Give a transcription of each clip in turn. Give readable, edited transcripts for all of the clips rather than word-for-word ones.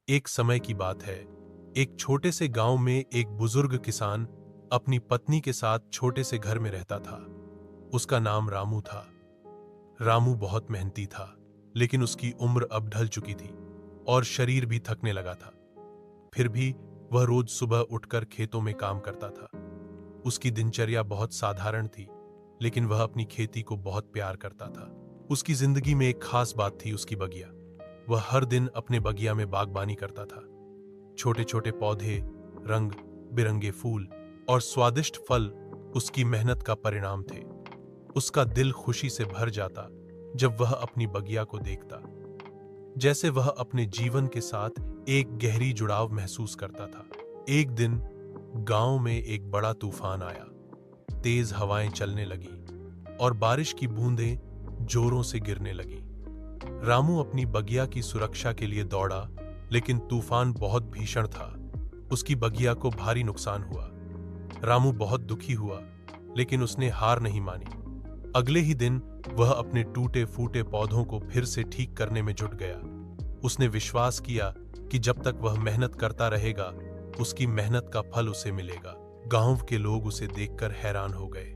एक समय की बात है। एक छोटे से गांव में एक बुजुर्ग किसान अपनी पत्नी के साथ छोटे से घर में रहता था। उसका नाम रामू था। रामू बहुत मेहनती था, लेकिन उसकी उम्र अब ढल चुकी थी और शरीर भी थकने लगा था। फिर भी वह रोज सुबह उठकर खेतों में काम करता था। उसकी दिनचर्या बहुत साधारण थी, लेकिन वह अपनी खेती को बहुत प्यार करता था। उसकी जिंदगी में एक खास बात थी, उसकी बगिया। वह हर दिन अपने बगिया में बागबानी करता था। छोटे छोटे पौधे, रंग बिरंगे फूल और स्वादिष्ट फल उसकी मेहनत का परिणाम थे। उसका दिल खुशी से भर जाता जब वह अपनी बगिया को देखता, जैसे वह अपने जीवन के साथ एक गहरी जुड़ाव महसूस करता था। एक दिन गांव में एक बड़ा तूफान आया। तेज हवाएं चलने लगी और बारिश की बूंदें जोरों से गिरने लगी। रामू अपनी बगिया की सुरक्षा के लिए दौड़ा, लेकिन तूफान बहुत भीषण था। उसकी बगिया को भारी नुकसान हुआ। रामू बहुत दुखी हुआ, लेकिन उसने हार नहीं मानी। अगले ही दिन वह अपने टूटे फूटे पौधों को फिर से ठीक करने में जुट गया। उसने विश्वास किया कि जब तक वह मेहनत करता रहेगा, उसकी मेहनत का फल उसे मिलेगा। गांव के लोग उसे देखकर हैरान हो गए।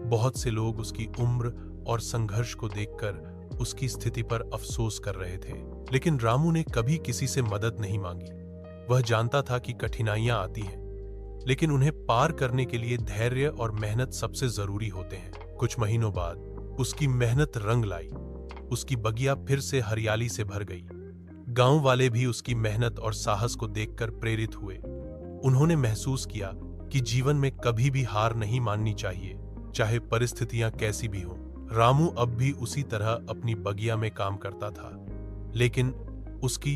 बहुत से लोग उसकी उम्र और संघर्ष को देखकर उसकी स्थिति पर अफसोस कर रहे थे, लेकिन रामू ने कभी किसी से मदद नहीं मांगी। वह जानता था कि कठिनाइयां आती हैं, लेकिन उन्हें पार करने के लिए धैर्य और मेहनत सबसे जरूरी होते हैं। कुछ महीनों बाद उसकी मेहनत रंग लाई। उसकी बगिया फिर से हरियाली से भर गई। गांव वाले भी उसकी मेहनत और साहस को देखकर प्रेरित हुए। उन्होंने महसूस किया कि जीवन में कभी भी हार नहीं माननी चाहिए, चाहे परिस्थितियां कैसी भी हों। रामू अब भी उसी तरह अपनी बगिया में काम करता था, लेकिन उसकी